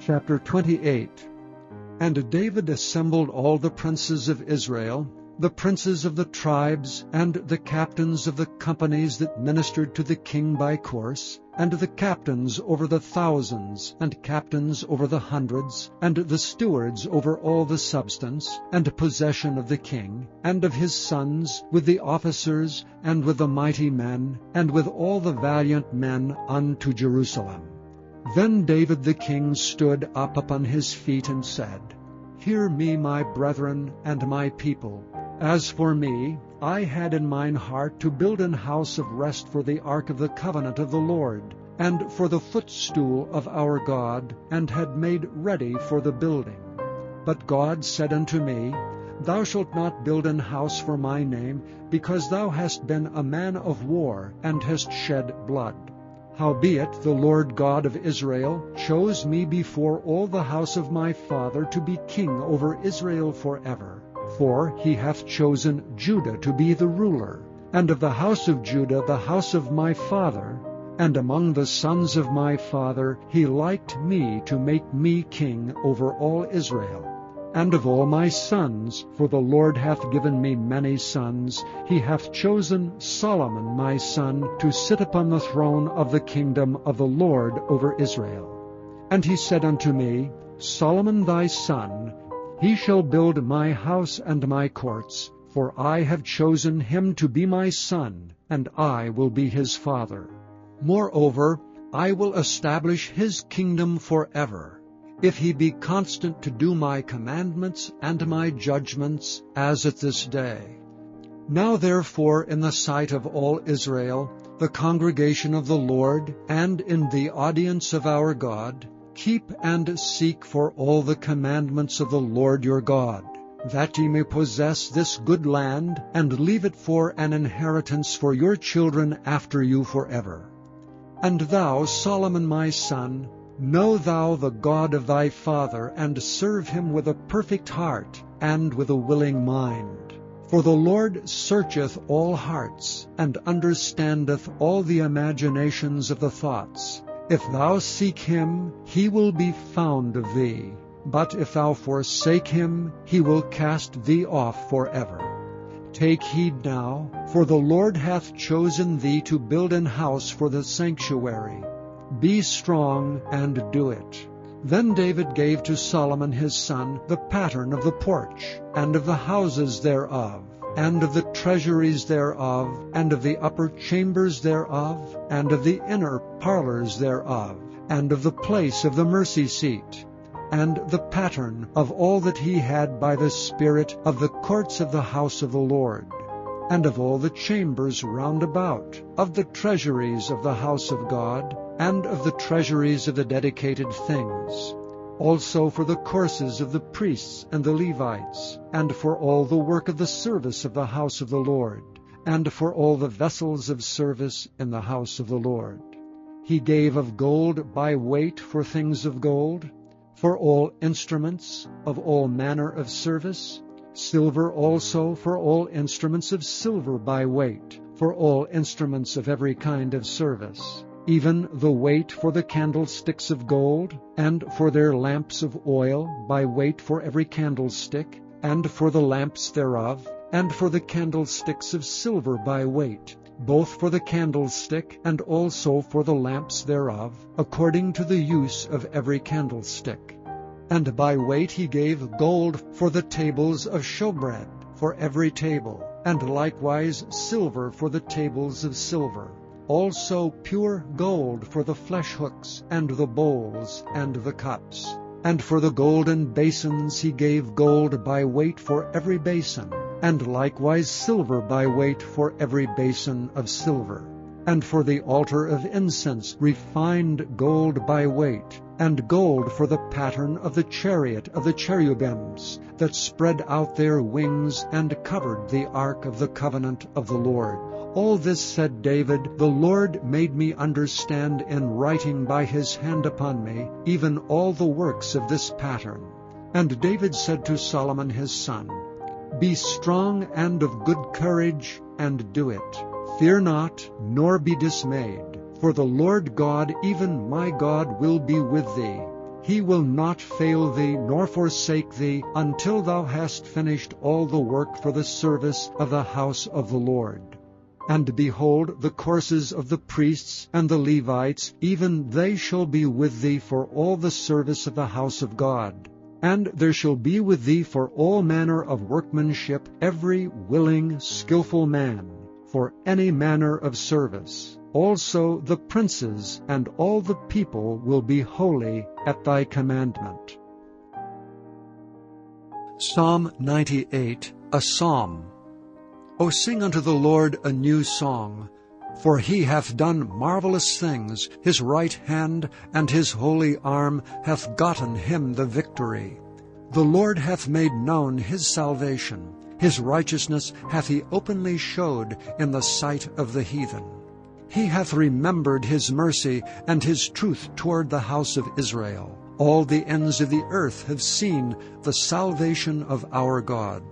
Chapter 28. And David assembled all the princes of Israel, the princes of the tribes, and the captains of the companies that ministered to the king by course, and the captains over the thousands, and captains over the hundreds, and the stewards over all the substance, and possession of the king, and of his sons, with the officers, and with the mighty men, and with all the valiant men unto Jerusalem. Then David the king stood up upon his feet and said, Hear me, my brethren, and my people. As for me, I had in mine heart to build an house of rest for the ark of the covenant of the Lord, and for the footstool of our God, and had made ready for the building. But God said unto me, Thou shalt not build an house for my name, because thou hast been a man of war, and hast shed blood. Howbeit the Lord God of Israel chose me before all the house of my father to be king over Israel forever. For he hath chosen Judah to be the ruler, and of the house of Judah the house of my father, and among the sons of my father he liked me to make me king over all Israel. And of all my sons, for the Lord hath given me many sons, he hath chosen Solomon my son to sit upon the throne of the kingdom of the Lord over Israel. And he said unto me, Solomon thy son, he shall build my house and my courts, for I have chosen him to be my son, and I will be his father. Moreover, I will establish his kingdom forever, if he be constant to do my commandments and my judgments, as at this day. Now therefore in the sight of all Israel, the congregation of the Lord, and in the audience of our God, keep and seek for all the commandments of the Lord your God, that ye may possess this good land, and leave it for an inheritance for your children after you forever. And thou, Solomon my son, know thou the God of thy father, and serve him with a perfect heart, and with a willing mind. For the Lord searcheth all hearts, and understandeth all the imaginations of the thoughts. If thou seek him, he will be found of thee. But if thou forsake him, he will cast thee off forever. Take heed now, for the Lord hath chosen thee to build an house for the sanctuary. Be strong and do it. Then David gave to Solomon his son the pattern of the porch, and of the houses thereof, and of the treasuries thereof, and of the upper chambers thereof, and of the inner parlors thereof, and of the place of the mercy seat, and the pattern of all that he had by the Spirit of the courts of the house of the Lord, and of all the chambers round about, of the treasuries of the house of God, and of the treasuries of the dedicated things, also for the courses of the priests and the Levites, and for all the work of the service of the house of the Lord, and for all the vessels of service in the house of the Lord. He gave of gold by weight for things of gold, for all instruments of all manner of service, silver also for all instruments of silver by weight, for all instruments of every kind of service, even the weight for the candlesticks of gold, and for their lamps of oil by weight for every candlestick, and for the lamps thereof, and for the candlesticks of silver by weight, both for the candlestick and also for the lamps thereof, according to the use of every candlestick. And by weight he gave gold for the tables of showbread, for every table, and likewise silver for the tables of silver. Also pure gold for the flesh hooks, and the bowls, and the cups. And for the golden basins he gave gold by weight for every basin, and likewise silver by weight for every basin of silver. And for the altar of incense refined gold by weight, and gold for the pattern of the chariot of the cherubims, that spread out their wings and covered the ark of the covenant of the Lord. All this, said David, the Lord made me understand in writing by his hand upon me, even all the works of this pattern. And David said to Solomon his son, Be strong and of good courage, and do it. Fear not, nor be dismayed, for the Lord God, even my God, will be with thee. He will not fail thee, nor forsake thee, until thou hast finished all the work for the service of the house of the Lord. And behold, the courses of the priests and the Levites, even they shall be with thee for all the service of the house of God. And there shall be with thee for all manner of workmanship every willing, skillful man, for any manner of service. Also the princes and all the people will be holy at thy commandment. Psalm 98, a psalm. O sing unto the Lord a new song, for he hath done marvelous things. His right hand and his holy arm hath gotten him the victory. The Lord hath made known his salvation. His righteousness hath he openly showed in the sight of the heathen. He hath remembered his mercy and his truth toward the house of Israel. All the ends of the earth have seen the salvation of our God.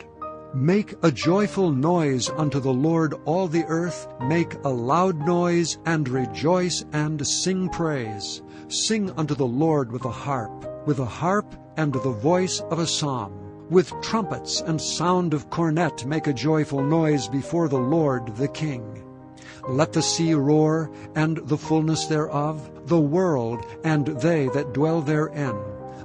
Make a joyful noise unto the Lord, all the earth. Make a loud noise, and rejoice, and sing praise. Sing unto the Lord with a harp and the voice of a psalm. With trumpets and sound of cornet make a joyful noise before the Lord the King. Let the sea roar, and the fullness thereof, the world, and they that dwell therein.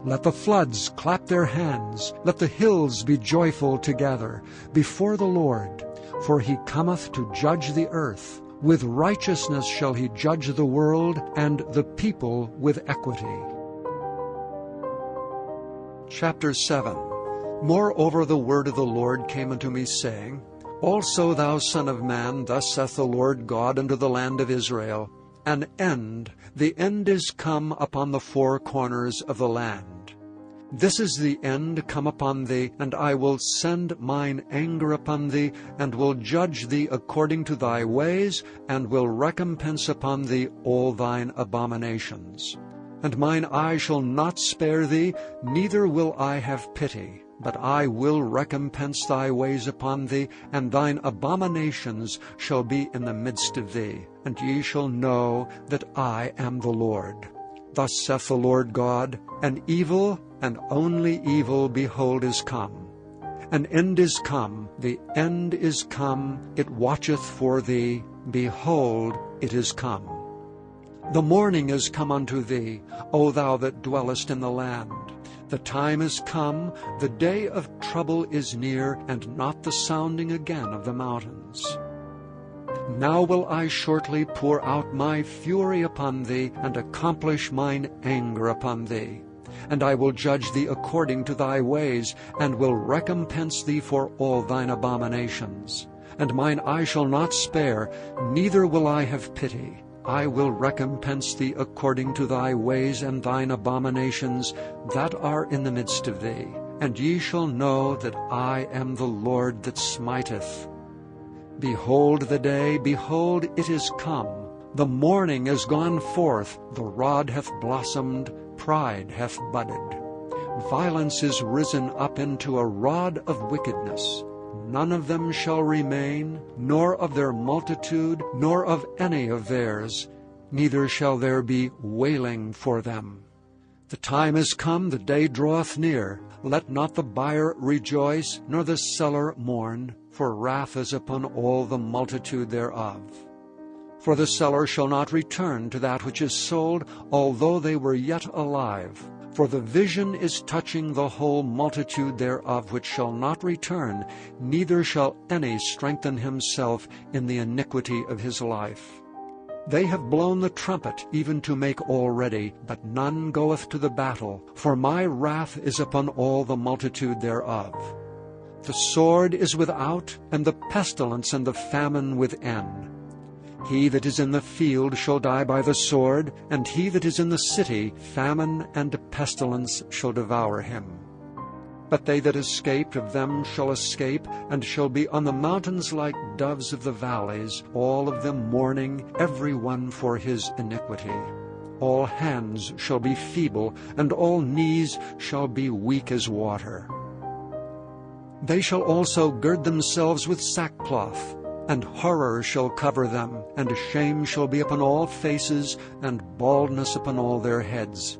Let the floods clap their hands. Let the hills be joyful together before the Lord. For he cometh to judge the earth. With righteousness shall he judge the world, and the people with equity. Chapter 7. Moreover the word of the Lord came unto me, saying, Also, thou son of man, thus saith the Lord God unto the land of Israel, the end is come upon the four corners of the land. This is the end come upon thee, and I will send mine anger upon thee, and will judge thee according to thy ways, and will recompense upon thee all thine abominations. And mine eye shall not spare thee, neither will I have pity. But I will recompense thy ways upon thee, and thine abominations shall be in the midst of thee. And ye shall know that I am the Lord. Thus saith the Lord God, An evil, and only evil, behold, is come. An end is come, the end is come, it watcheth for thee, behold, it is come. The morning is come unto thee, O thou that dwellest in the land. The time is come, the day of trouble is near, and not the sounding again of the mountains. Now will I shortly pour out my fury upon thee, and accomplish mine anger upon thee. And I will judge thee according to thy ways, and will recompense thee for all thine abominations. And mine eye shall not spare, neither will I have pity. I will recompense thee according to thy ways and thine abominations that are in the midst of thee. And ye shall know that I am the Lord that smiteth. Behold the day, behold, it is come. The morning is gone forth, the rod hath blossomed, pride hath budded. Violence is risen up into a rod of wickedness. None of them shall remain, nor of their multitude, nor of any of theirs, neither shall there be wailing for them. The time is come, the day draweth near. Let not the buyer rejoice, nor the seller mourn, for wrath is upon all the multitude thereof. For the seller shall not return to that which is sold, although they were yet alive. For the vision is touching the whole multitude thereof, which shall not return, neither shall any strengthen himself in the iniquity of his life. They have blown the trumpet, even to make all ready, but none goeth to the battle, for my wrath is upon all the multitude thereof. The sword is without, and the pestilence and the famine within. He that is in the field shall die by the sword, and he that is in the city, famine and pestilence shall devour him. But they that escape of them shall escape, and shall be on the mountains like doves of the valleys, all of them mourning, every one for his iniquity. All hands shall be feeble, and all knees shall be weak as water. They shall also gird themselves with sackcloth, and horror shall cover them, and shame shall be upon all faces, and baldness upon all their heads.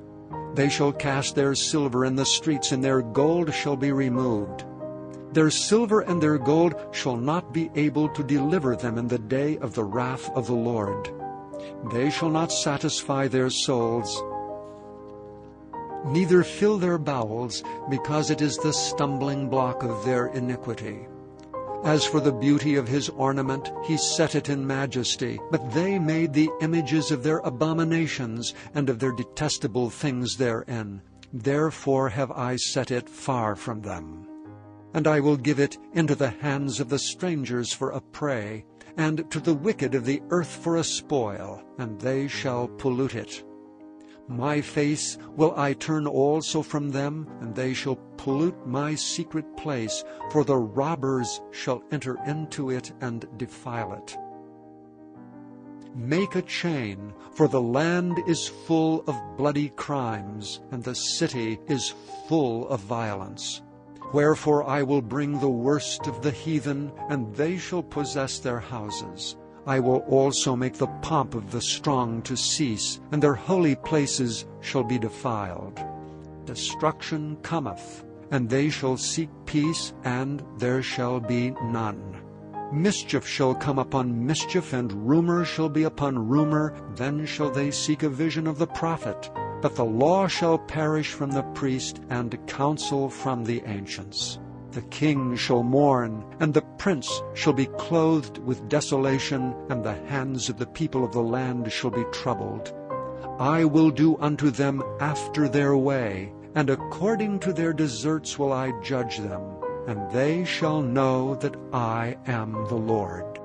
They shall cast their silver in the streets, and their gold shall be removed. Their silver and their gold shall not be able to deliver them in the day of the wrath of the Lord. They shall not satisfy their souls, neither fill their bowels, because it is the stumbling block of their iniquity. As for the beauty of his ornament, he set it in majesty. But they made the images of their abominations, and of their detestable things therein. Therefore have I set it far from them. And I will give it into the hands of the strangers for a prey, and to the wicked of the earth for a spoil, and they shall pollute it. My face will I turn also from them, and they shall pollute my secret place, for the robbers shall enter into it and defile it. Make a chain, for the land is full of bloody crimes, and the city is full of violence. Wherefore I will bring the worst of the heathen, and they shall possess their houses. I will also make the pomp of the strong to cease, and their holy places shall be defiled. Destruction cometh, and they shall seek peace, and there shall be none. Mischief shall come upon mischief, and rumor shall be upon rumor. Then shall they seek a vision of the prophet. But the law shall perish from the priest, and counsel from the ancients. The king shall mourn, and the prince shall be clothed with desolation, and the hands of the people of the land shall be troubled. I will do unto them after their way, and according to their deserts will I judge them, and they shall know that I am the Lord.